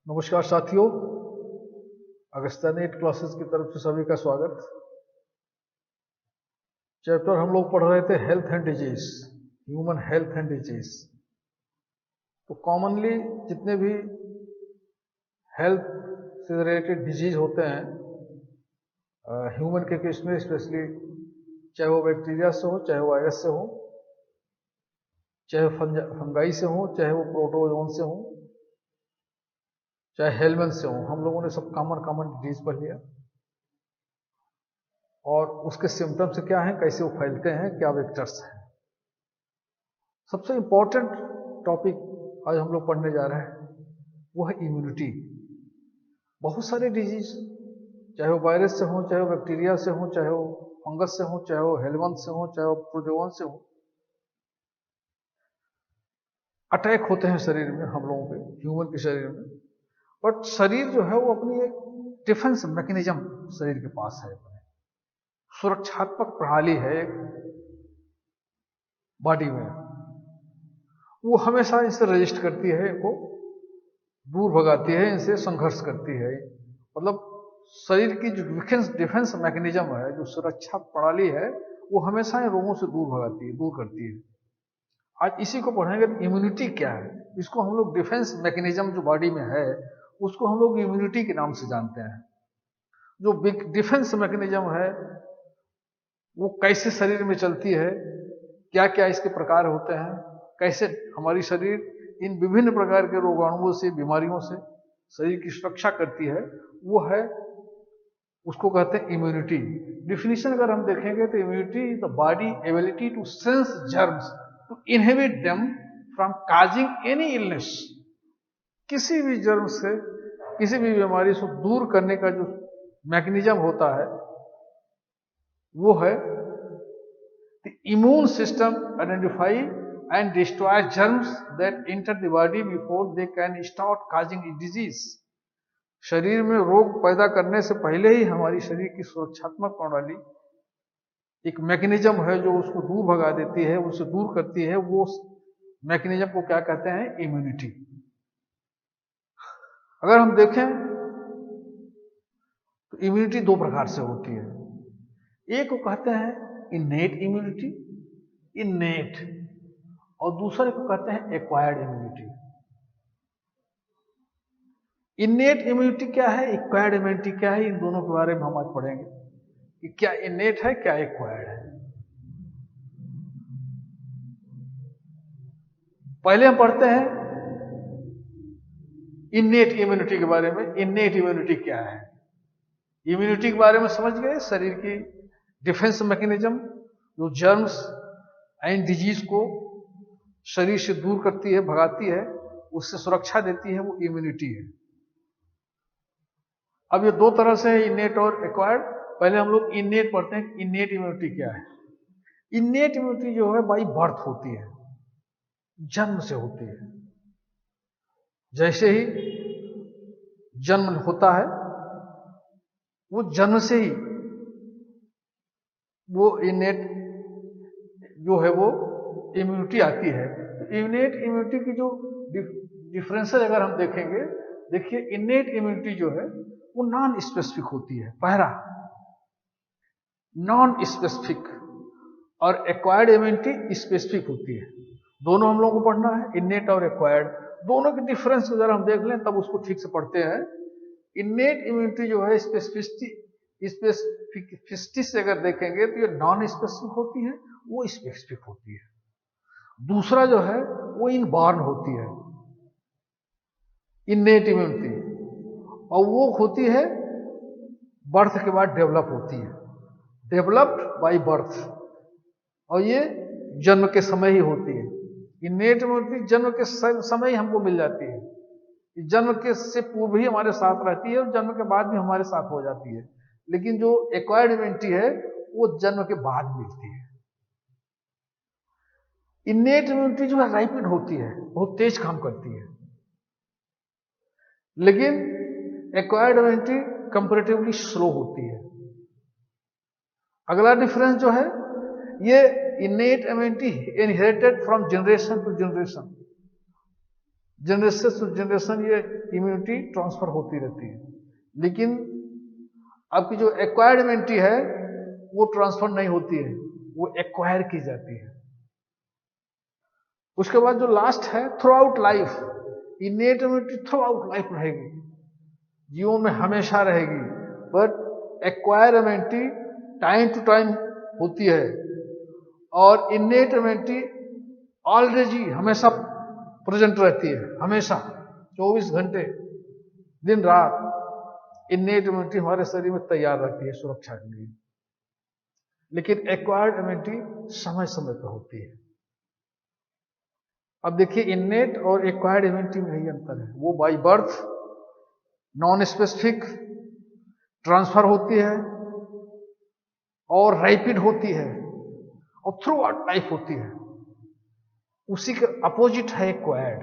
नमस्कार साथियों, Agastya net classes की तरफ से सभी का स्वागत। चैप्टर हम लोग पढ़ रहे थे health and disease, human health and disease. तो कॉमनली जितने भी हेल्थ से रिलेटेड डिजीज होते हैं ह्यूमन के केस में स्पेशली, चाहे वो बैक्टीरिया से हो, चाहे वो वायरस से हो, चाहे फंगाई से हो, चाहे वो प्रोटोजोन से हो, चाहे हेलमेन से हो, हम लोगों ने सब कॉमन डिजीज पढ़ लिया और उसके सिम्टम्स क्या हैं, कैसे वो फैलते हैं, क्या वेक्टर्स हैं। सबसे इंपॉर्टेंट टॉपिक आज हम लोग पढ़ने जा रहे हैं वो है इम्यूनिटी। बहुत सारे डिजीज, चाहे वो वायरस से हो, चाहे वो बैक्टीरिया से हो, चाहे वो फंगस से हो, चाहे वो हेलमेन से हो, चाहे वो प्रोटोजोन से हो, अटैक होते हैं शरीर में, हम लोगों के ह्यूमन के शरीर में। बट शरीर जो है वो अपनी एक डिफेंस मैकेनिज्म शरीर के पास है, अपने सुरक्षात्मक प्रणाली है एक बॉडी में। वो हमेशा इनसे रजिस्ट करती है, इनको दूर भगाती है, इनसे संघर्ष करती है। मतलब शरीर की जो डिफेंस मैकेनिज्म है, जो सुरक्षा प्रणाली है, वो हमेशा इन रोगों से दूर भगाती है, दूर करती है। आज इसी को पढ़ेंगे। इम्यूनिटी क्या है, इसको हम लोग डिफेंस मैकेनिज्म जो बॉडी में है उसको हम लोग इम्यूनिटी के नाम से जानते हैं। जो डिफेंस मैकेनिज्म है वो कैसे शरीर में चलती है, क्या क्या इसके प्रकार होते हैं, कैसे हमारी शरीर इन विभिन्न प्रकार के रोगाणुओं से, बीमारियों से शरीर की सुरक्षा करती है, वो है, उसको कहते हैं इम्यूनिटी। डिफिनीशन अगर हम देखेंगे तो immunity is the body ability to sense germs to inhibit them from causing any illness. किसी भी जर्म से, किसी भी बीमारी से दूर करने का जो मैकेनिज्म होता है वो है the immune system identify and destroy germs that enter the body before they can start causing a disease। शरीर में रोग पैदा करने से पहले ही हमारी शरीर की सुरक्षात्मक प्रणाली एक मैकेनिज्म है जो उसको दूर भगा देती है, उससे दूर करती है। वो मैकेनिज्म को क्या कहते हैं? इम्यूनिटी। अगर हम देखें तो इम्यूनिटी दो प्रकार से होती है। एक को कहते हैं इनेट इम्यूनिटी, इनेट, और दूसरे को कहते हैं एक्वायर्ड इम्यूनिटी। इनेट इम्यूनिटी क्या है, एक्वायर्ड इम्यूनिटी क्या है, इन दोनों के बारे में हम आज पढ़ेंगे कि क्या इनेट है, क्या एक्वायर्ड है। पहले हम पढ़ते हैं इनेट इम्यूनिटी के बारे में। इनेट इम्यूनिटी क्या है? इम्यूनिटी के बारे में समझ गए, शरीर की डिफेंस मैकेनिज्म जो जर्म्स एंड डिजीज को शरीर से दूर करती है, भगाती है, उससे सुरक्षा देती है, वो इम्यूनिटी है। अब ये दो तरह से है, इनेट और एक्वायर्ड। पहले हम लोग इनेट पढ़ते हैं। इनेट इम्यूनिटी क्या है? इनेट इम्यूनिटी जो है बाई बर्थ होती है, जन्म से होती है। जैसे ही जन्म होता है, वो जन्म से ही वो इनेट जो है वो इम्यूनिटी आती है। तो इनेट इम्यूनिटी की जो डिफरेंसेस अगर हम देखेंगे, देखिए इनेट इम्यूनिटी जो है वो नॉन स्पेसिफिक होती है, पहला नॉन स्पेसिफिक, और एक्वायर्ड इम्यूनिटी स्पेसिफिक होती है। दोनों हम लोगों को पढ़ना है, इनेट और एक्वायर्ड। दोनों के डिफरेंस अगर हम देख लें तब उसको ठीक से पढ़ते हैं। इनेट इम्यूनिटी जो है स्पेसिफिसिटी से अगर देखेंगे तो ये नॉन स्पेसिफिक होती है, वो स्पेसिफिक होती है। दूसरा जो है वो इनबॉर्न होती है, इनेट इम्यूनिटी, और वो होती है बर्थ के बाद डेवलप होती है, डेवलप्ड बाय बर्थ, और ये जन्म के समय ही होती है। इनेट इम्यूनिटी जन्म के समय ही हमको मिल जाती है, जन्म के से पूर्व ही हमारे साथ रहती है और जन्म के बाद भी हमारे साथ हो जाती है। लेकिन जो एक्वायर्ड इम्यूनिटी है वो जन्म के बाद मिलती है। इनेट इम्यूनिटी जो है रैपिड होती है, बहुत तेज काम करती है, लेकिन एक्वायर्ड इम्यूनिटी कंपैरेटिवली स्लो होती है। अगला डिफरेंस जो है, ये innate immunity inherited from generation to generation. Generation to generation ये इम्यूनिटी ट्रांसफर होती रहती है, लेकिन आपकी जो एक्वायर्ड इम्यूनिटी है वो ट्रांसफर नहीं होती है, वो एक्वायर की जाती है। उसके बाद जो लास्ट है throughout life, innate immunity throughout life रहेगी, जीवन में हमेशा रहेगी, but acquire immunity time to time होती है, और इनेट इम्यूनिटी ऑलरेडी हमेशा प्रेजेंट रहती है, हमेशा 24 घंटे दिन रात इनेट इम्यूनिटी हमारे शरीर में तैयार रहती है सुरक्षा के लिए। लेकिन एक्वायर्ड इम्यूनिटी समय समय पर होती है। अब देखिए इनेट और एक्वायर्ड इम्यूनिटी में यही अंतर है, वो by birth non specific transfer होती है और रैपिड होती है और थ्रू आउट लाइफ होती है। उसी के अपोजिट है एक्वायर्ड,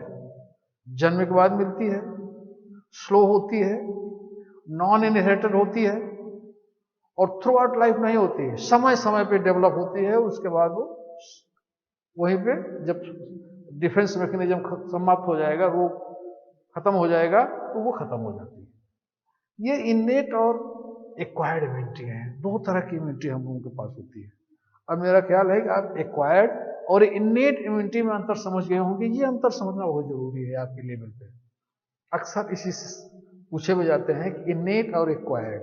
जन्म के बाद मिलती है, स्लो होती है, नॉन इनहेरिटेड होती है और थ्रू आउट लाइफ नहीं होती है, समय समय पे डेवलप होती है। उसके बाद वो वहीं पे जब डिफेंस मैकेनिज्म समाप्त हो जाएगा, रोग खत्म हो जाएगा, तो वो खत्म हो जाती है। ये इनेट और एक्वायर्ड इम्यूनिटी है, दो तरह की इम्यूनिटी हम लोगों के पास होती है। अब मेरा ख्याल है कि आप एक्वायर्ड और इनेट इम्यूनिटी में अंतर समझ गए होंगे। ये अंतर समझना बहुत जरूरी है आपके लेवल पे। अक्सर इसी से पूछे भी जाते हैं कि इनेट और एक्वायर्ड।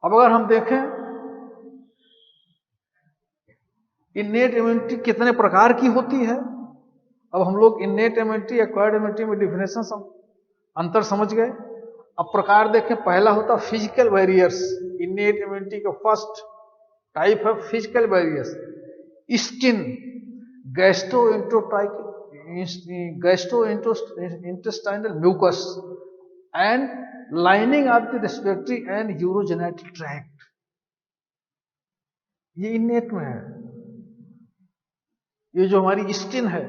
अब अगर हम देखें इनेट इम्यूनिटी कितने प्रकार की होती है, अब हम लोग इनेट इम्यूनिटी एक्वायर्ड इम्यूनिटी में डिफिनेशन अंतर समझ गए। अब प्रकार देखें, पहला होता फिजिकल बैरियर्स। इनेट इम्यूनिटी का फर्स्ट टाइप है physical barriers, skin, gastrointestinal mucus and lining of the respiratory and urogenital tract. ये इनेट में है। ये जो हमारी स्किन है,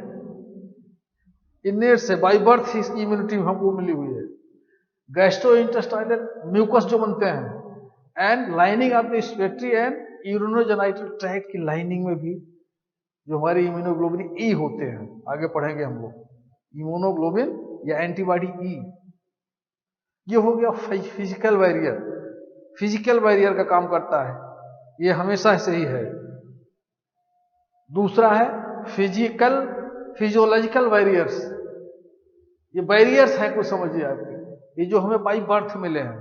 इनेट से बाय बर्थ इस इम्यूनिटी हमको मिली हुई है। गैस्ट्रोइंटेस्टाइनल म्यूकस जो बनते हैं and lining of the respiratory and urogenital tract की लाइनिंग में भी जो हमारे इम्यूनोग्लोबिन ई होते हैं, आगे पढ़ेंगे हम लोग इम्यूनोग्लोबिन या एंटीबॉडी ई। ये हो गया फिजिकल बैरियर, फिजिकल बैरियर का काम करता है, ये हमेशा से ही है। दूसरा है फिजियोलॉजिकल बैरियर्स। ये बैरियर्स हैं, कुछ समझिए आपके, ये जो हमें बाई बर्थ मिले हैं,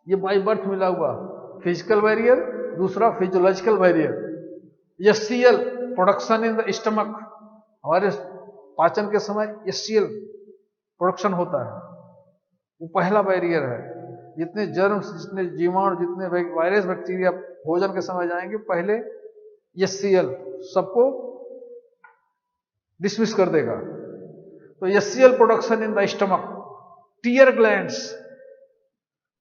ये बाई बर्थ मिला हुआ फिजिकल बैरियर। दूसरा physiological barrier, HCL production in the stomach, हमारे पाचन के समय एचसीएल प्रोडक्शन होता है, वो पहला बैरियर है। जितने जर्म्स, जितने जीवाणु, जितने वायरस बैक्टीरिया भोजन के समय जाएंगे, पहले एचसीएल सबको डिसमिस कर देगा। तो HCL production in the stomach. Tear glands,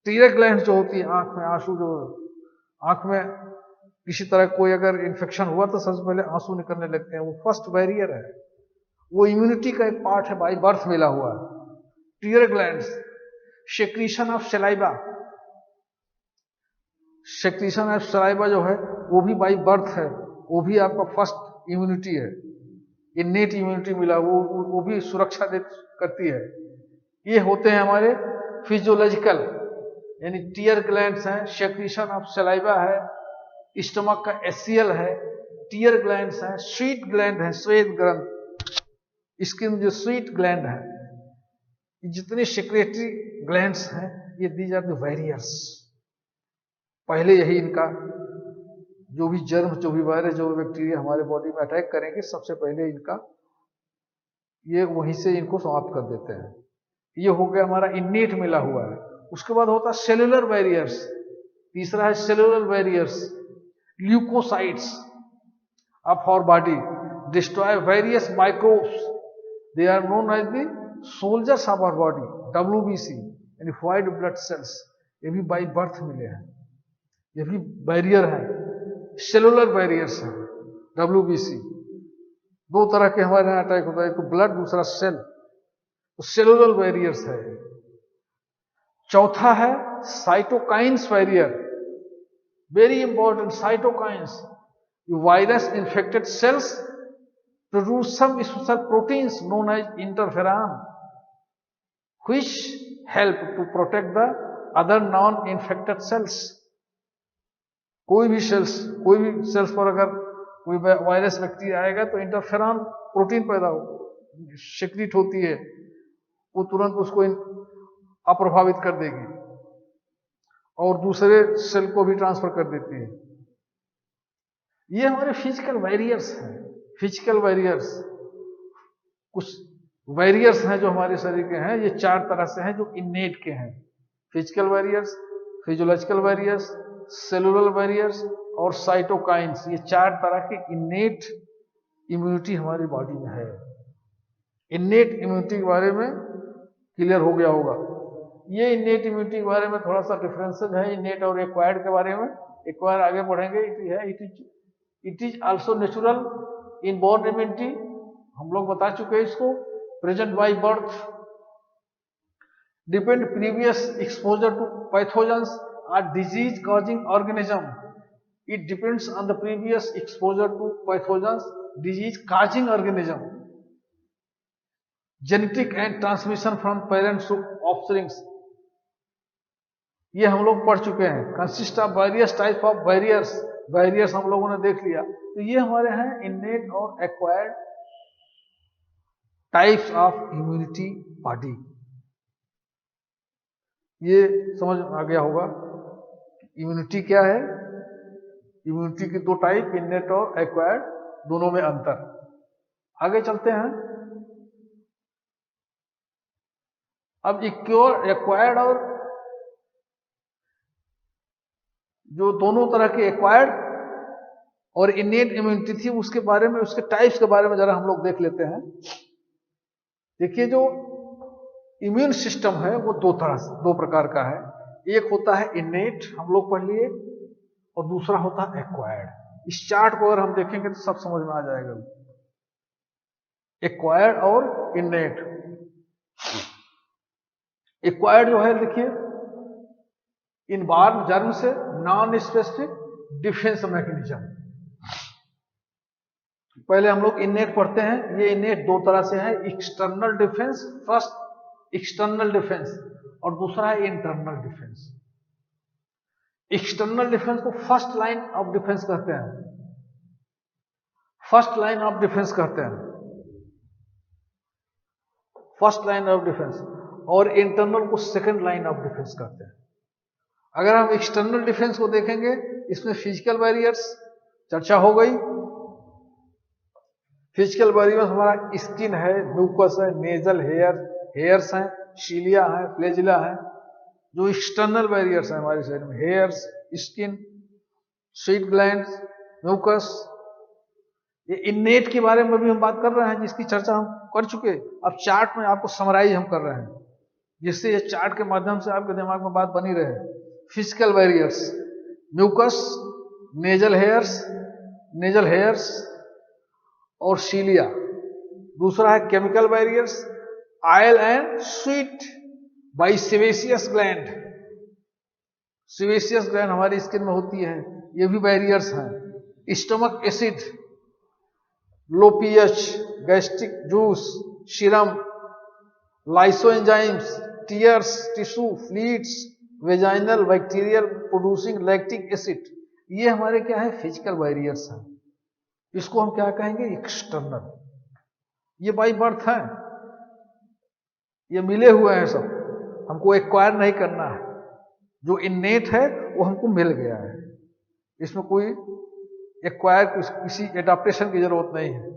tear glands जो होती है आंख में, आंसू जो आंख में किसी तरह कोई अगर इन्फेक्शन हुआ तो सबसे पहले आंसू निकलने लगते हैं, वो फर्स्ट बैरियर है। वो इम्यूनिटी का एक पार्ट है, बाय बर्थ मिला हुआ है। Tear glands, secretion of saliva, secretion of saliva जो है वो भी बाय बर्थ है, वो भी आपका फर्स्ट इम्यूनिटी है। इनेट इम्यूनिटी मिला, वो भी सुरक्षा करती है। ये होते हैं हमारे फिजियोलॉजिकल, यानी टीयर ग्लैंड्स हैं, सेक्रीशन ऑफ सलाइवा है, स्टमक का एचसीएल है, टीयर ग्लैंड्स हैं, स्वीट ग्लैंड है, श्वेत ग्रंथ, स्किन जो स्वीट ग्लैंड है, जितने सेक्रेटरी ग्लैंड्स हैं, ये दीज आर द बैरियर्स। पहले यही इनका जो भी जर्म, जो भी वायरस, जो भी बैक्टीरिया हमारे बॉडी में अटैक करेंगे, सबसे पहले इनका ये वहीं से इनको समाप्त कर देते हैं। ये हो गया हमारा इनेट मिला हुआ है। उसके बाद होता है सेलुलर बैरियर्स। तीसरा है cellular barriers, leukocytes of our body destroy various microbes. They are known as the soldiers of our body, WBC, यानी white blood cells। ये भी बाई बर्थ मिले हैं, ये भी बैरियर है, सेलुलर बैरियर्स हैं। WBC दो तरह के हमारे यहाँ अटैक होता है, एक तो ब्लड, दूसरा सेल, तो सेलुलर बैरियर्स है। चौथा है cytokines barrier, very important. Cytokines, virus infected cells produce some special proteins known as interferon, which help to protect the other non-infected cells. कोई भी सेल्स पर अगर कोई वायरस बैक्टीरिया आएगा तो इंटरफेरॉन प्रोटीन पैदा हो सिक्रीट होती है, वो तुरंत उसको अप्रभावित कर देगी और दूसरे सेल को भी ट्रांसफर कर देती है। ये हमारे फिजिकल बैरियर्स हैं। फिजिकल बैरियर्स, कुछ बैरियर्स हैं जो हमारे शरीर के हैं। ये 4 तरह से हैं जो इनेट के हैं। Physical barriers, physiological barriers, cellular barriers और साइटोकाइंस। ये 4 तरह के इनेट इम्यूनिटी हमारी बॉडी में है। इनेट इम्यूनिटी के बारे में क्लियर हो गया होगा। ये इनेट इम्यूनिटी के बारे में थोड़ा सा डिफरेंसेस है इनेट और एक्वायर्ड के बारे में। एक्वायर आगे बढ़ेंगे। It is also natural inborn immunity, हम लोग बता चुके हैं इसको। Present by birth, depend previous exposure to pathogens or disease causing organism. It depends on the previous exposure to pathogens, disease causing organism. Genetic and transmission from parents to offspring. ये हम लोग पढ़ चुके हैं। Consist of various type of barriers हम लोगों ने देख लिया। तो ये हमारे हैं इनेट और acquired types of immunity body. ये समझ आ गया होगा इम्यूनिटी क्या है। इम्यूनिटी की 2 टाइप, इनेट और एक्वायर्ड, दोनों में अंतर। आगे चलते हैं। अब एक्वायर्ड और जो दोनों तरह के एक्वायर्ड और इनेट इम्यूनिटी थी उसके बारे में, उसके टाइप्स के बारे में जरा हम लोग देख लेते हैं। देखिए, जो इम्यून सिस्टम है वो 2 प्रकार का है। एक होता है इनेट, हम लोग पढ़ लिए, और दूसरा होता है एक्वायर्ड। इस चार्ट को अगर हम देखेंगे तो सब समझ में आ जाएगा। एक्वायर्ड और इनेट। एक्वायर्ड जो है, देखिए, इनबॉर्न जर्म से नॉन स्पेसिफिक डिफेंस मैकेनिज्म। पहले हम लोग इनेट पढ़ते हैं। ये इनेट 2 तरह से है। External defence, first external defence, और दूसरा है इंटरनल डिफेंस। एक्सटर्नल डिफेंस को फर्स्ट लाइन ऑफ डिफेंस कहते हैं। फर्स्ट लाइन ऑफ डिफेंस कहते हैं, फर्स्ट लाइन ऑफ डिफेंस। और इंटरनल को सेकंड लाइन ऑफ डिफेंस कहते हैं। अगर हम एक्सटर्नल डिफेंस को देखेंगे, इसमें फिजिकल बैरियर्स चर्चा हो गई। फिजिकल बैरियर्स हमारा स्किन है, म्यूकस है, नेजल हेयर्स हैं, शीलिया है, फ्लेजिला है। जो एक्सटर्नल बैरियर्स हैं हमारे शरीर में, hairs, skin, sweet glands, mucus. ये इनेट के बारे में भी हम बात कर रहे हैं, जिसकी चर्चा हम कर चुके। अब चार्ट में आपको समराइज हम कर रहे हैं, जिससे ये चार्ट के माध्यम से आपके दिमाग में बात बनी रहे। Physical barriers, mucus, nasal hairs और शीलिया। दूसरा है chemical barriers, oil and sweat by sebaceous gland. Sebaceous gland हमारी स्किन में होती है, ये भी बैरियर्स हैं। Stomach acid, low pH, gastric juice, serum, lysozymes, tears, tissue, fluids, vaginal bacterial producing lactic acid. ये हमारे क्या है, फिजिकल बैरियर्स हैं। इसको हम क्या कहेंगे, एक्सटर्नल। ये बाई बर्थ है, ये मिले हुए हैं सब, हमको एक्वायर नहीं करना है। जो इनेट है वो हमको मिल गया है, इसमें कोई एक्वायर किसी एडाप्टेशन की जरूरत नहीं है।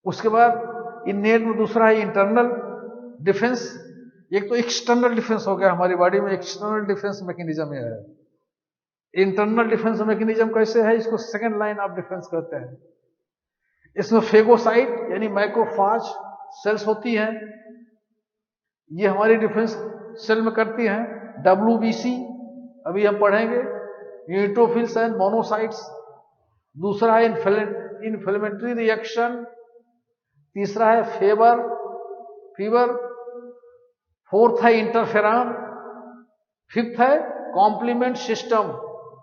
उसके बाद इनेट में दूसरा है इंटरनल डिफेंस। एक तो एक्सटर्नल डिफेंस हो गया, हमारी बॉडी में एक्सटर्नल डिफेंस मैकेनिज्म है। इंटरनल डिफेंस मैकेनिज्म कैसे है, इसको सेकंड लाइन ऑफ डिफेंस कहते हैं। इसमें फेगोसाइट यानी माइक्रोफाज सेल्स होती हैं, ये हमारी डिफेंस सेल में करती हैं। WBC अभी हम पढ़ेंगे, न्यूट्रोफिल्स एंड मोनोसाइट्स। दूसरा है इन्फ्लेमेटरी रिएक्शन। तीसरा है फीवर। फोर्थ है इंटरफेरॉन। फिफ्थ है कॉम्प्लीमेंट सिस्टम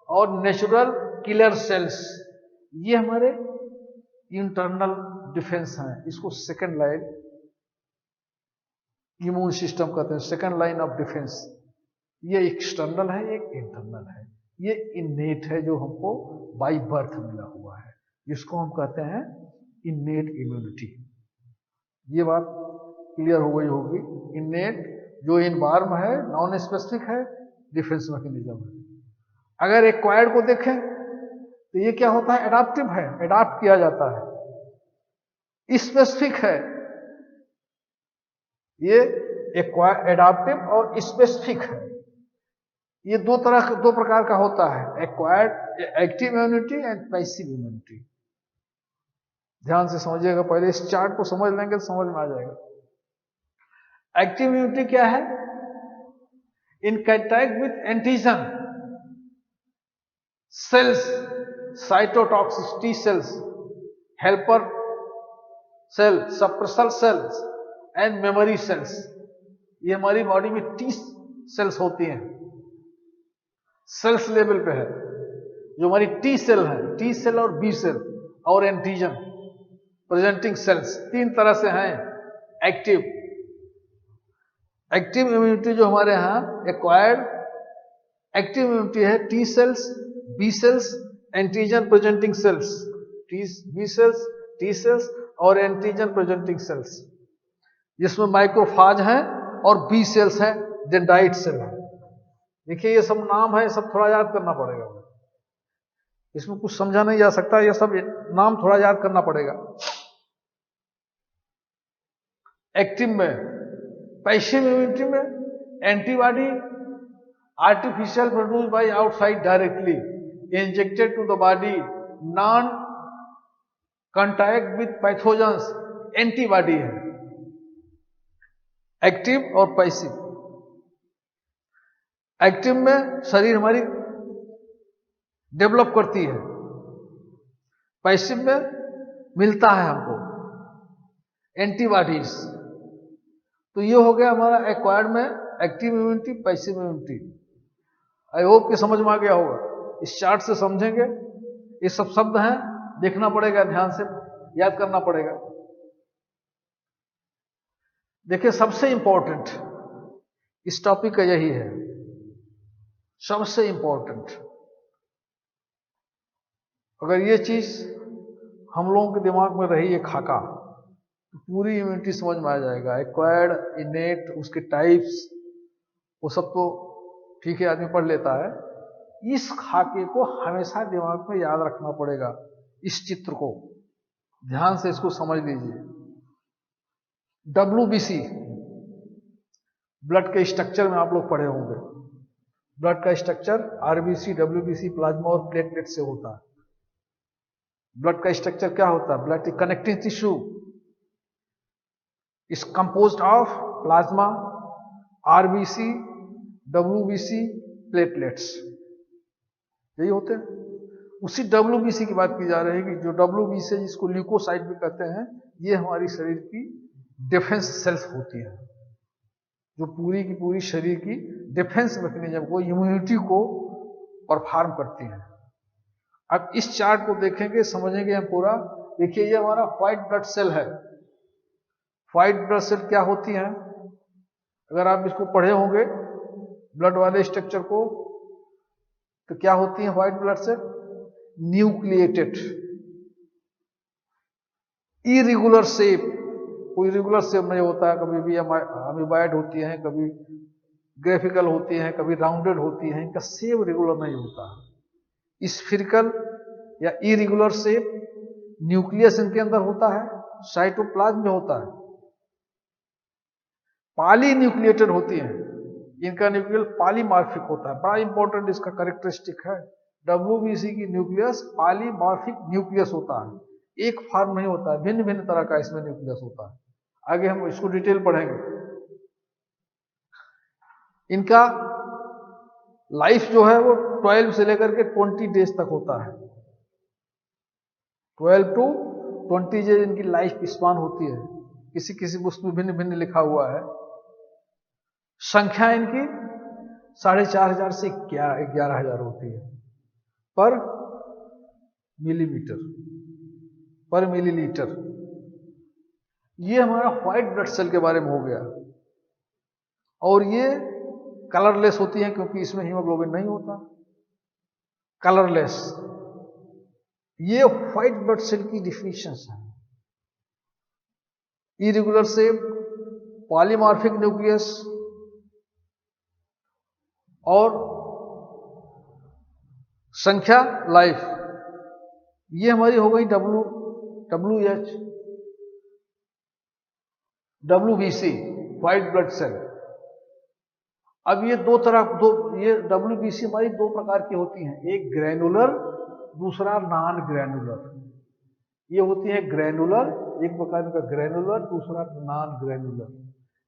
और नेचुरल किलर सेल्स। ये हमारे इंटरनल डिफेंस है, इसको सेकेंड लाइन इम्यून सिस्टम कहते हैं, सेकेंड लाइन ऑफ डिफेंस। ये एक्सटर्नल है, एक इंटरनल है। ये इन्नेट है जो हमको बाय बर्थ मिला हुआ है, जिसको हम कहते हैं इन्नेट इम्यूनिटी। ये बात क्लियर हो गई होगी। इन्नेट जो इनवॉर्म है, नॉन स्पेसिफिक है, डिफेंस मैकेनिज्म है। अगर एक्वायर्ड को देखें तो ये क्या होता है, एडाप्टिव है, एडाप्ट किया जाता है। स्पेसिफिक है, ये एडाप्टिव और स्पेसिफिक है। ये दो प्रकार का होता है, acquired active immunity and passive immunity. ध्यान से समझिएगा, पहले इस चार्ट को समझ लेंगे तो समझ में आ जाएगा। एक्टिव इम्यूनिटी क्या है? In contact with antigen cells, cytotoxic T cells, helper cell, suppressor cells and memory cells. ये हमारी बॉडी में टी सेल्स होती हैं, सेल्स लेवल पे है। जो हमारी टी सेल है, टी सेल और बी सेल और एंटीजन प्रेजेंटिंग सेल्स, तीन तरह से हैं एक्टिव। एक्टिव इम्यूनिटी जो हमारे यहां एक्वायर्ड एक्टिव इम्यूनिटी है, T cells, B cells, antigen presenting cells, B cells, T cells और एंटीजन प्रेजेंटिंग सेल्स, जिसमें माइक्रोफाज हैं और बी सेल्स हैं, डेंड्राइट सेल है। देखिए ये सब नाम है, सब थोड़ा याद करना पड़ेगा, इसमें कुछ समझा नहीं जा सकता, ये सब नाम थोड़ा याद करना पड़ेगा। एक्टिव में, पैसिव इम्यूनिटी में antibody artificial produce by outside directly injected to the body, non contact with pathogens, antibody है एक्टिव और पैसिव। एक्टिव में शरीर हमारी डेवलप करती है, पैसिव में मिलता है हमको एंटीबॉडीज। तो ये हो गया हमारा एक्वायर्ड में active immunity, passive immunity. I hope कि समझ में आ गया होगा। इस चार्ट से समझेंगे, ये सब शब्द हैं, देखना पड़ेगा, ध्यान से याद करना पड़ेगा। देखिए सबसे इंपॉर्टेंट इस टॉपिक का यही है, सबसे इंपॉर्टेंट। अगर ये चीज हम लोगों के दिमाग में रही, ये खाका, तो पूरी इम्यूनिटी समझ में आ जाएगा। एक्वायर्ड, इनेट, उसके टाइप्स, वो सब तो ठीक है, आदमी पढ़ लेता है। इस खाके को हमेशा दिमाग में याद रखना पड़ेगा। इस चित्र को ध्यान से इसको समझ लीजिए। WBC, ब्लड के स्ट्रक्चर में आप लोग पढ़े होंगे। ब्लड का स्ट्रक्चर RBC, WBC, प्लाज्मा और प्लेटलेट से होता है। ब्लड का स्ट्रक्चर क्या होता है? Blood connecting tissue is composed of plasma, RBC, WBC, platelets, यही होते हैं। उसी WBC की बात की जा रही है कि जो WBC जिसको ल्यूकोसाइट भी कहते हैं, ये हमारी शरीर की डिफेंस सेल्स होती है, जो पूरी की पूरी शरीर की डिफेंस मैकेनिज्म को, इम्यूनिटी को परफॉर्म करती हैं। अब इस चार्ट को देखेंगे, समझेंगे हम पूरा। देखिए ये हमारा व्हाइट ब्लड सेल है। व्हाइट ब्लड सेल क्या होती हैं? अगर आप इसको पढ़े होंगे ब्लड वाले स्ट्रक्चर को, तो क्या होती है white blood cell? Nucleated, irregular shape, कोई रेगुलर शेप नहीं होता है। कभी भी अमीबाइड होती हैं, कभी ग्राफिकल होती हैं, कभी राउंडेड होती हैं, इनका शेप रेगुलर नहीं होता। स्फीरिकल या इरेगुलर शेप, न्यूक्लियस इनके अंदर होता है, साइटोप्लाज्म में होता है। पॉली न्यूक्लिएटेड होती हैं, इनका न्यूक्लियस पॉलीमॉर्फिक होता है। बड़ा इंपॉर्टेंट इसका कैरेक्टरिस्टिक है। WBC की न्यूक्लियस पॉलीमॉर्फिक न्यूक्लियस होता है, एक फॉर्म नहीं होता है, भिन्न भिन्न तरह का इसमें न्यूक्लियस होता है। आगे हम इसको डिटेल पढ़ेंगे। इनका लाइफ जो है वो 12 से लेकर के 20 डेज तक होता है। 12 to 20 डेज इनकी लाइफ स्पान होती है। किसी किसी बुक में भिन्न भिन्न लिखा हुआ है। संख्या इनकी 4,500 से 11,000 होती है पर मिलीमीटर, पर मिलीलीटर। ये हमारा व्हाइट ब्लड सेल के बारे में हो गया। और ये कलरलेस होती हैं क्योंकि इसमें हीमोग्लोबिन नहीं होता, कलरलेस। ये व्हाइट ब्लड सेल की डिफिनेशंस है। इरेगुलर शेप, पॉलीमॉर्फिक न्यूक्लियस और संख्या लाइफ, ये हमारी हो गई WBC व्हाइट ब्लड सेल। अब ये ये WBC हमारी दो प्रकार की होती हैं, एक ग्रैनुलर, दूसरा नॉन ग्रैनुलर। ये होती है ग्रैनुलर, एक प्रकार का ग्रैनुलर, दूसरा नॉन ग्रैनुलर।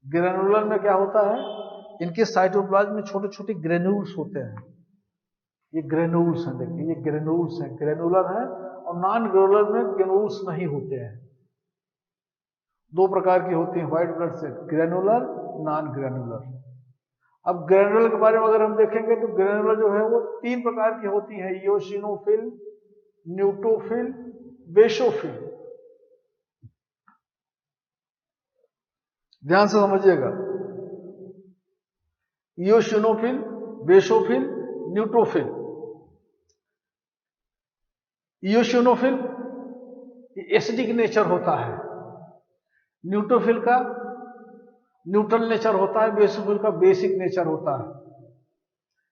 ग्रैनुलर में क्या होता है, इनके साइटोप्लाज्म में छोटे छोटे ग्रेन्यूल्स होते हैं। ये ग्रेन्यूल्स हैं, देखिए ये ग्रेन्यूल्स हैं, ग्रेनुलर है। और नॉन ग्रेनुलर में ग्रेन्यूल्स नहीं होते हैं। दो प्रकार की होती है white blood cell, granular, non granular. अब ग्रेनुलर के बारे में अगर हम देखेंगे तो ग्रेनुलर जो है वो तीन प्रकार की होती है, इओसिनोफिल, न्यूट्रोफिल, बेसोफिल। ध्यान से समझिएगा, eosinophil, basophil, neutrophil. Eosinophil acidic nature होता है, न्यूट्रोफिल का न्यूट्रल नेचर होता है, बेसोफिल का बेसिक नेचर होता है।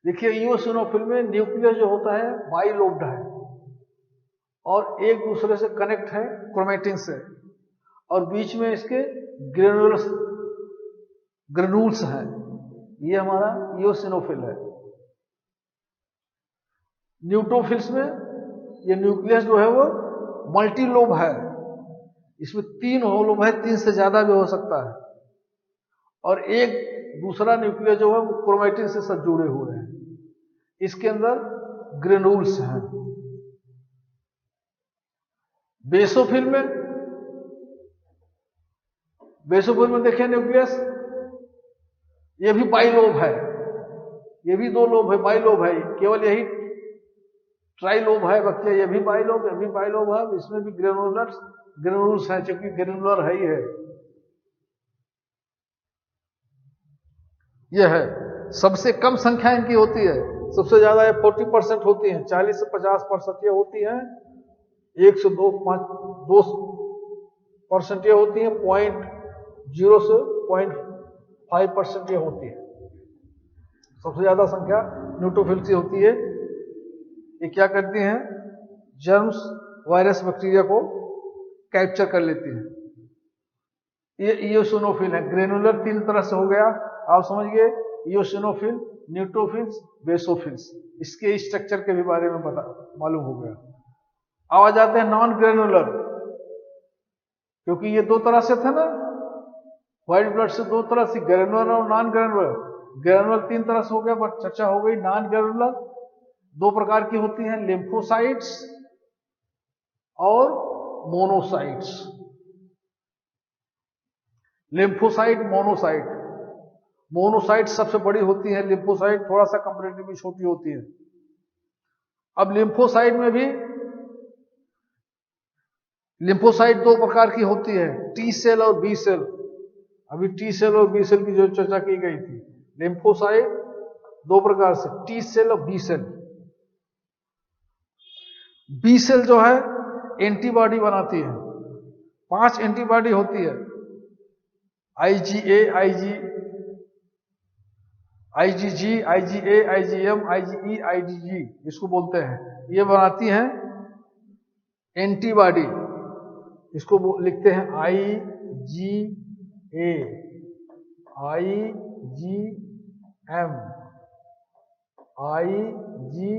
देखिए इओसिनोफिल में न्यूक्लियस जो होता है बाइलोब्ड है और एक दूसरे से कनेक्ट है क्रोमेटिन से, और बीच में इसके ग्रेन्यूल्स हैं। ये हमारा इओसिनोफिल है। न्यूट्रोफिल्स में ये न्यूक्लियस जो है वो मल्टीलोब है, इसमें 3 लोब है, 3 से ज्यादा भी हो सकता है, और एक दूसरा न्यूक्लियस जो है वो क्रोमेटिन से सब जुड़े हुए हैं। इसके अंदर ग्रेन्यूल्स हैं। बेसोफिल में देखें न्यूक्लियस, ये भी बाइलोब है, ये भी 2 लोब है, बाइलोब है। केवल यही ट्राइलोब है, बच्चे ये भी बाइलोब है। इसमें भी ग्रेन्यूल्स हैं, क्योंकि ग्रेनुलर है ही है। यह है, सबसे कम संख्या इनकी होती है, सबसे ज्यादा ये 40% होती है, 40 से 50% ये होती है, 1 से 2% ये होती है, 0.0 से 0.5% ये होती है। सबसे ज्यादा संख्या न्यूट्रोफिल की होती है। ये क्या करती हैं, जर्म्स, वायरस, बैक्टीरिया को कैप्चर कर लेती हैं। ये इओसिनोफिल है। ग्रेनुलर 3 तरह से हो गया, आप समझ गए, इओसिनोफिल, न्यूट्रोफिल्स, बेसोफिल्स। इसके स्ट्रक्चर के भी बारे में मालूम हो गया। अब आ जाते हैं नॉन ग्रेनुलर, क्योंकि ये 2 तरह से थे ना, व्हाइट ब्लड से 2 तरह से, ग्रेनुलर और नॉन ग्रेनुलर। ग्रेनुलर 3 तरह से हो गया, बट चर्चा हो गई नॉन ग्रेनुलर। 2 प्रकार की होती हैं, लिम्फोसाइट्स और मोनोसाइट्स। Lymphocyte, monocyte. मोनोसाइट सबसे बड़ी होती है, लिम्फोसाइट थोड़ा सा कंपैरेटिवली छोटी होती है। अब लिम्फोसाइट में भी लिम्फोसाइट 2 प्रकार की होती है, टी सेल और बी सेल। अभी टी सेल और बी सेल की जो चर्चा की गई थी। लिम्फोसाइट 2 प्रकार से, टी सेल और बी सेल। बी सेल जो है एंटीबॉडी बनाती है, 5 एंटीबॉडी होती है, IgA, IgG, IgA, IgM, IgE, IgG इसको बोलते हैं। ये बनाती हैं एंटीबॉडी, इसको लिखते हैं IgA, IgM, IgE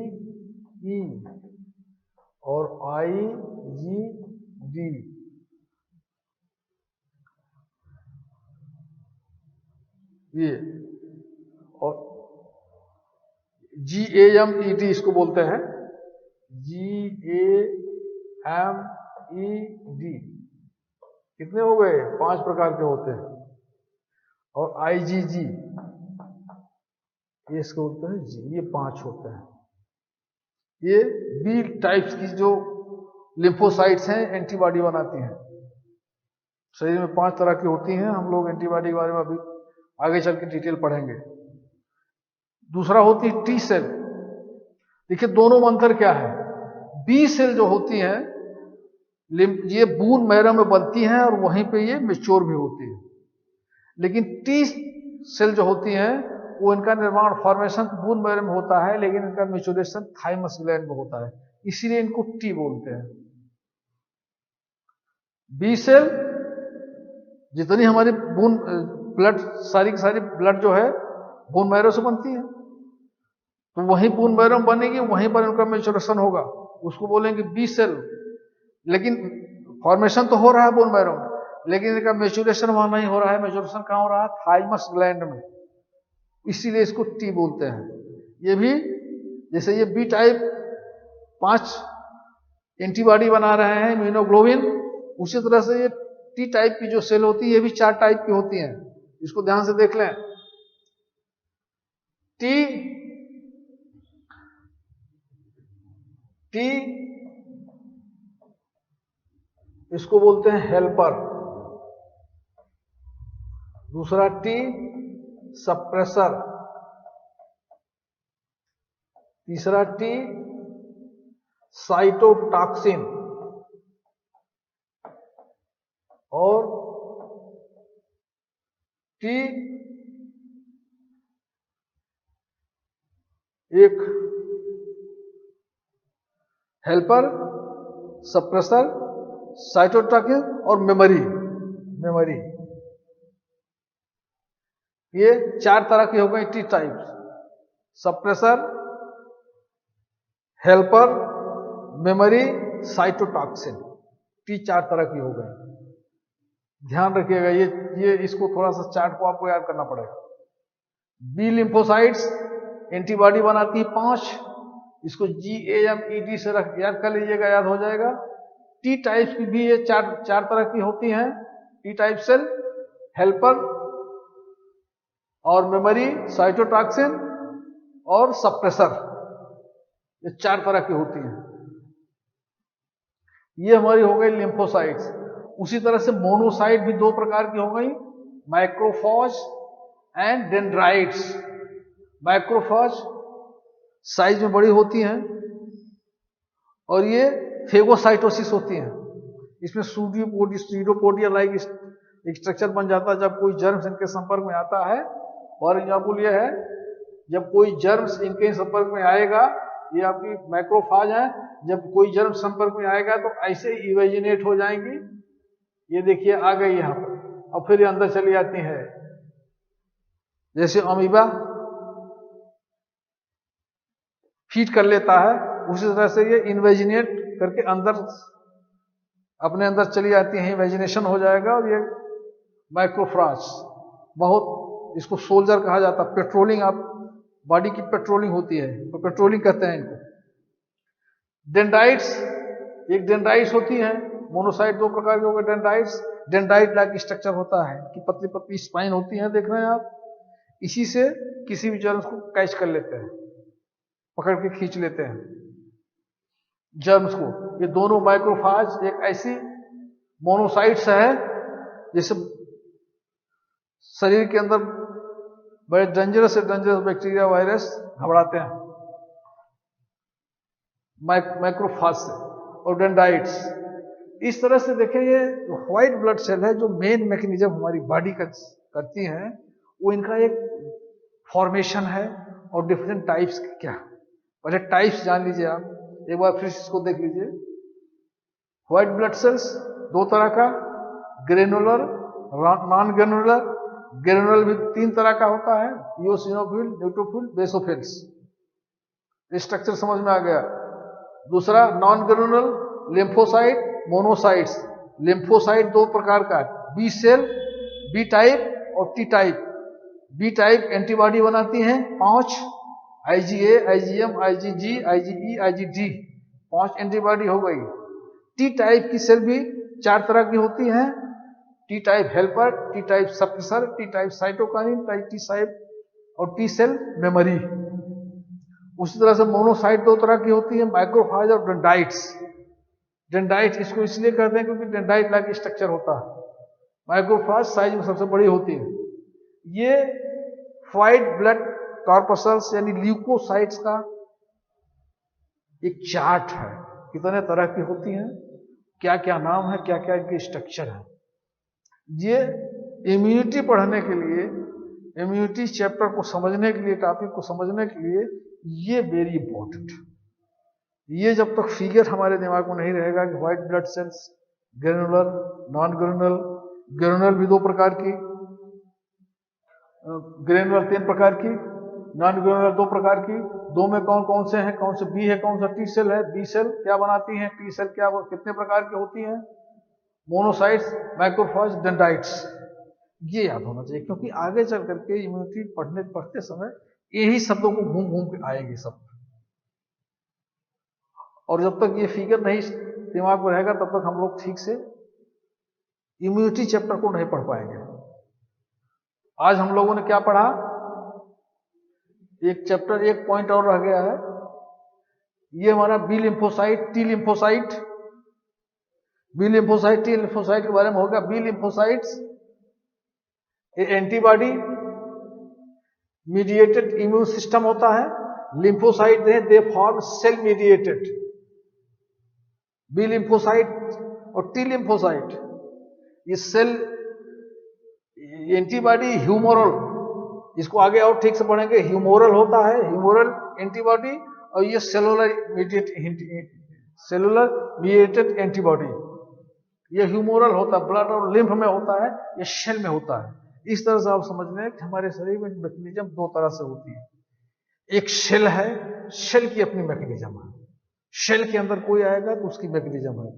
और IgD। ये और GAMED इसको बोलते हैं, GAMED। कितने हो गए? 5 प्रकार के होते हैं। और IgG ये इसको बोलते हैं G, ये 5 होते हैं। ये बी टाइप्स की जो लिम्फोसाइट्स हैं, एंटीबॉडी बनाती हैं। शरीर में 5 तरह की होती हैं, हम लोग एंटीबॉडी के बारे में अभी आगे चल के डिटेल पढ़ेंगे। दूसरा होती है टी सेल। देखिए दोनों में अंतर क्या है। बी सेल जो होती हैं ये बून मैरो में बनती हैं और वहीं पे ये मैच्योर भी होती है। लेकिन टी सेल जो होती हैं वो इनका निर्माण फॉर्मेशन बून मैरो में होता है, लेकिन इनका मैच्योरेशन थाइमस ग्लैंड में होता है, इसीलिए इनको टी बोलते हैं। बी सेल जितनी हमारी बून ब्लड सारी की सारी ब्लड जो है बून मैरो से बनती है, तो वहीं बून मैरो में बनेगी, वहीं पर इनका मैच्योरेशन होगा, उसको बोलेंगे बी सेल। लेकिन फॉर्मेशन तो हो रहा है बोन मैरो में, लेकिन इनका मैच्योरेशन वहां नहीं हो रहा है। मैच्योरेशन कहां हो रहा है? थाइमस ग्लैंड में, इसीलिए इसको टी बोलते हैं। ये भी जैसे ये बी टाइप 5 एंटीबॉडी बना रहे हैं इम्यूनोग्लोबिन, उसी तरह से ये टी टाइप की जो सेल होती है ये भी 4 टाइप की होती हैं। इसको ध्यान से देख लें। टी इसको बोलते हैं हेल्पर। दूसरा टी सप्रेसर। तीसरा टी साइटोटॉक्सिन। और टी एक हेल्पर, सप्रेसर, साइटोटॉक्सिन और मेमोरी। ये 4 तरह की हो गई T types. Suppressor, helper, memory, cytotoxin, T 4 तरह की हो गई। ध्यान रखिएगा, ये इसको थोड़ा सा चार्ट को आपको याद करना पड़ेगा। बी लिम्फोसाइट्स एंटीबॉडी बनाती है 5, इसको GAMED से याद कर लीजिएगा, याद हो जाएगा। टी टाइप्स की भी ये 4 तरह की होती हैं। टी टाइप सेल, हेल्पर और मेमोरी, साइटोटॉक्सिन और सप्रेसर, ये 4 तरह की होती हैं। ये हमारी हो गई लिम्फोसाइट्स। उसी तरह से मोनोसाइट भी 2 प्रकार की हो गई, मैक्रोफॉज एंड डेंड्राइट्स। मैक्रोफॉज साइज में बड़ी होती हैं और ये फेगोसाइटोसिस होती हैं। इसमें सूडोपोडिया लाइक स्ट्रक्चर बन जाता है जब कोई जर्म्स इनके संपर्क में आता है। और एग्जाम्पल ये है, जब कोई जर्म्स इनके संपर्क में आएगा, ये आपकी मैक्रोफाज है, जब कोई जर्म संपर्क में आएगा तो ऐसे इवेजिनेट हो जाएंगी। ये देखिए आ गई यहां पर, और फिर ये अंदर चली जाती है। जैसे अमीबा फीड कर लेता है, उसी तरह से ये इन्वेजिनेट करके अपने अंदर चली जाती है, इमेजिनेशन हो जाएगा। और ये माइक्रोफ्राज बहुत, इसको सोल्जर कहा जाता है। पेट्रोलिंग, आप बॉडी की पेट्रोलिंग होती है तो पेट्रोलिंग कहते हैं इनको। डेंड्राइट्स, एक डेंड्राइट्स होती है। मोनोसाइट 2 प्रकार के हो गए डेंड्राइट्स। डेंड्राइट लाइक स्ट्रक्चर होता है कि पतली पतली स्पाइन होती है, देख रहे हैं आप। इसी से किसी भी जर्म्स को कैच कर लेते हैं, पकड़ के खींच लेते हैं जर्म्स को। ये दोनों माइक्रोफाज एक ऐसी मोनोसाइट्स है जैसे शरीर के अंदर बड़े डेंजरस से डेंजरस बैक्टीरिया, वायरस घबराते हैं माइक्रोफाज से। और डेंड्राइट्स इस तरह से देखें, ये व्हाइट ब्लड सेल है जो मेन मैकेनिज्म हमारी बॉडी का करती हैं, वो इनका एक फॉर्मेशन है। और डिफरेंट टाइप्स क्या, पहले टाइप्स जान लीजिए आप, एक बार फिर इसको देख लीजिए। व्हाइट ब्लड सेल्स 2 तरह का, ग्रेनुलर, नॉन ग्रेनुलर। ग्रेनुलर भी 3 तरह का होता है, इओसिनोफिल, न्यूट्रोफिल, बेसोफिल्स। स्ट्रक्चर समझ में आ गया। दूसरा non granular, lymphocyte, monocytes. Lymphocyte 2 प्रकार का है, बी सेल, बी टाइप और T type. B type antibody बनाती हैं 5, IgA, IgM, IgG, IgE, IgD, 5 antibody हो गई। टी टाइप की सेल भी 4 तरह की होती हैं, T type helper, T type suppressor, T type cytokinin, T type और टी सेल मेमोरी। उसी तरह से मोनोसाइट 2 तरह की होती है, माइक्रोफाज और डेंड्राइट्स। डेंड्राइट इसको इसलिए कहते हैं क्योंकि डेंड्राइट लाइक स्ट्रक्चर होता है, मैक्रोफेज साइज में सबसे बड़ी होती है। ये व्हाइट ब्लड कॉर्पसल्स यानी ल्यूकोसाइट्स का एक चार्ट है, कितने तरह की होती हैं, क्या क्या नाम है, क्या क्या इनके स्ट्रक्चर है। ये इम्यूनिटी पढ़ने के लिए, इम्यूनिटी चैप्टर को समझने के लिए, टॉपिक को समझने के लिए ये वेरी इंपॉर्टेंट है। ये जब तक फिगर हमारे दिमाग में नहीं रहेगा कि white blood cells, granular, non granular, granular भी 2 प्रकार की, ग्रेनुलर 3 प्रकार की, नॉन ग्रेनुलर 2 प्रकार की, 2 में कौन कौन से हैं, कौन से बी है, कौन सा टी सेल है, बी सेल क्या बनाती हैं, टी सेल क्या, कितने प्रकार की होती हैं, मोनोसाइट्स, मैक्रोफेज, डेंड्राइट्स, ये याद होना चाहिए, क्योंकि आगे चल करके इम्यूनिटी पढ़ते समय यही शब्दों को घूम घूम के आएंगे सब। और जब तक ये फिगर नहीं दिमाग में रहेगा तब तक हम लोग ठीक से इम्यूनिटी चैप्टर को नहीं पढ़ पाएंगे। आज हम लोगों ने क्या पढ़ा, एक चैप्टर, एक पॉइंट और रह गया है, ये हमारा B lymphocyte, T lymphocyte, B lymphocyte, T lymphocyte के बारे में होगा। बी लिम्फोसाइट्स ये एंटीबॉडी मीडिएटेड इम्यून सिस्टम होता है, lymphocyte they form cell mediated. B lymphocyte और टी लिम्फोसाइट ये सेल एंटीबॉडी ह्यूमोरल, इसको आगे और ठीक से पढ़ेंगे, ह्यूमोरल होता है, ह्यूमोरल एंटीबॉडी, और ये सेलुलर मीडिएटेड एंटीबॉडी, ये ह्यूमोरल होता है, ब्लड और लिम्फ में होता है, ये सेल में होता है। इस तरह से आप समझ लें कि हमारे शरीर में मैकेनिज्म 2 तरह से होती है। एक सेल है, सेल की अपनी मैकेनिज्म है, सेल के अंदर कोई आएगा तो उसकी मैकेनिज्म है,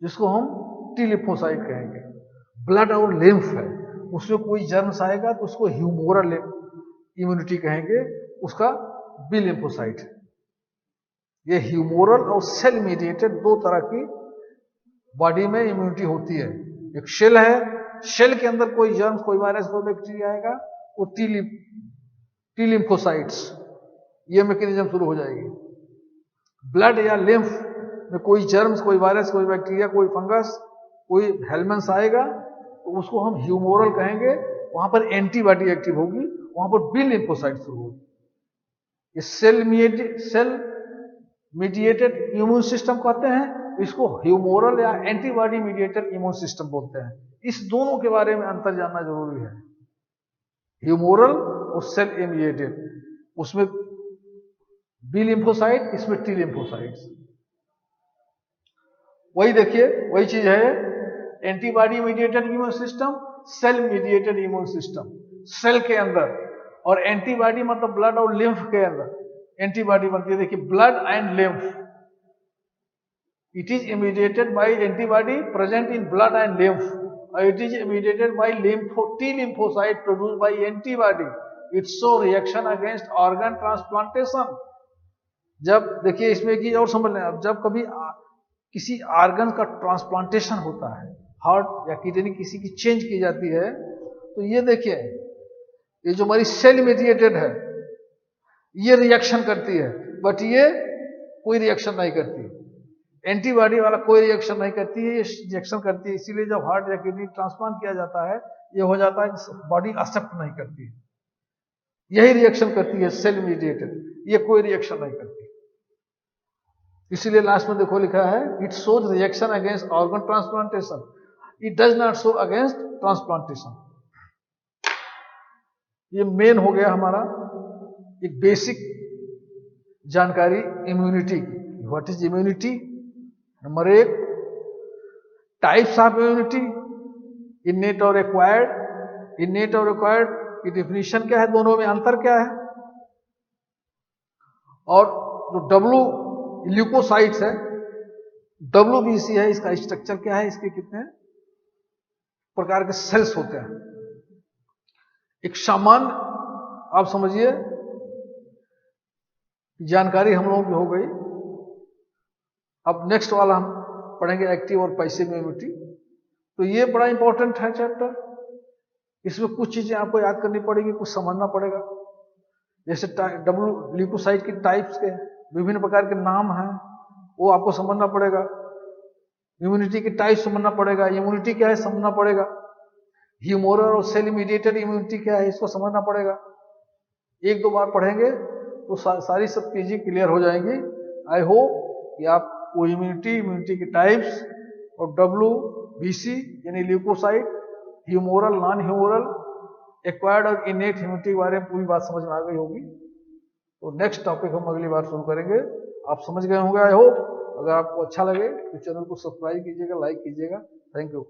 जिसको हम टी लिम्फोसाइट कहेंगे। ब्लड और लिम्फ है, उसमें कोई जर्म्स आएगा तो उसको ह्यूमोरल इम्यूनिटी कहेंगे, उसका बी लिम्फोसाइट। ये ह्यूमोरल और सेल मीडिएटेड 2 तरह की बॉडी में इम्यूनिटी होती है। एक सेल है, सेल के अंदर कोई जर्म्स, कोई वायरस, कोई बैक्टीरिया आएगा, वो टी लिम्फोसाइट्स, ये मैकेनिज्म शुरू हो जाएगी। ब्लड या लिम्फ में कोई जर्म्स, कोई वायरस, कोई बैक्टीरिया, कोई फंगस, कोई हेलमेंस आएगा तो उसको हम ह्यूमोरल कहेंगे, वहां पर एंटीबॉडी एक्टिव होगी, वहां पर बी लिम्फोसाइट शुरू होगी। ये सेल मीडिएटेड इम्यून सिस्टम कहते हैं, इसको ह्यूमोरल या एंटीबॉडी मीडिएटेड इम्यून सिस्टम बोलते हैं। इस दोनों के बारे में अंतर जानना जरूरी है, ह्यूमोरल और सेल मीडिएटेड, उसमें बी लिम्फोसाइट, इसमें टी लिम्फोसाइट्स। वही देखिए, वही चीज है, antibody mediated immune system, cell mediated immune system, cell के अंदर, और एंटीबॉडी मतलब ब्लड और लिम्फ के अंदर एंटीबॉडी बनती है। देखिए, blood and lymph, it is mediated by antibody present in blood and lymph, और it is mediated by T lymphocyte produced by antibody, it show reaction against organ transplantation. जब देखिए इसमें एक चीज और समझ लें, अब जब कभी किसी ऑर्गन का ट्रांसप्लांटेशन होता है, हार्ट या किडनी किसी की चेंज की जाती है, तो ये देखिए, ये जो हमारी सेल मीडिएटेड है, ये रिएक्शन करती है, बट ये कोई रिएक्शन नहीं करती। एंटीबॉडी वाला कोई रिएक्शन नहीं करती है, ये रिएक्शन करती है। इसीलिए जब हार्ट या किडनी ट्रांसप्लांट किया जाता है, ये हो जाता है कि बॉडी एक्सेप्ट नहीं करती है, यही रिएक्शन करती है सेल मीडिएटेड, ये कोई रिएक्शन नहीं करती। इसीलिए लास्ट में देखो लिखा है, it shows reaction against organ transplantation, it does not show against transplantation. ये मेन हो गया हमारा एक बेसिक जानकारी इम्यूनिटी की। What is immunity? Number 1, types of immunity, इनेट और एक्वायर्ड। इनेट और एक्वायर्ड की डिफिनीशन क्या है, दोनों में अंतर क्या है, और जो डब्ल्यू ल्यूकोसाइट्स है, WBC है, इसका स्ट्रक्चर क्या है, इसके कितने प्रकार के सेल्स होते हैं। एक सामान्य आप समझिए जानकारी हम लोगों की हो गई। अब नेक्स्ट वाला हम पढ़ेंगे एक्टिव और पैसिव इम्यूनिटी। तो ये बड़ा इंपॉर्टेंट है चैप्टर, इसमें कुछ चीजें आपको याद करनी पड़ेगी, कुछ समझना पड़ेगा। जैसे ल्यूकोसाइट की टाइप्स के विभिन्न प्रकार के नाम हैं, वो आपको समझना पड़ेगा। इम्यूनिटी की टाइप समझना पड़ेगा, इम्यूनिटी क्या है समझना पड़ेगा, ह्यूमोरल और सेल मीडिएटेड इम्यूनिटी क्या है इसको समझना पड़ेगा। एक दो बार पढ़ेंगे तो सारी सब चीजें क्लियर हो जाएंगी। आई होप कि आपको इम्यूनिटी की टाइप्स और WBC यानी leukocyte, humoral, non humoral, acquired और इनेट इम्यूनिटी के बारे में पूरी बात समझ में आ गई होगी। तो नेक्स्ट टॉपिक हम अगली बार शुरू करेंगे। आप समझ गए होंगे आई होप। अगर आपको अच्छा लगे तो चैनल को सब्सक्राइब कीजिएगा, लाइक कीजिएगा। Thank you.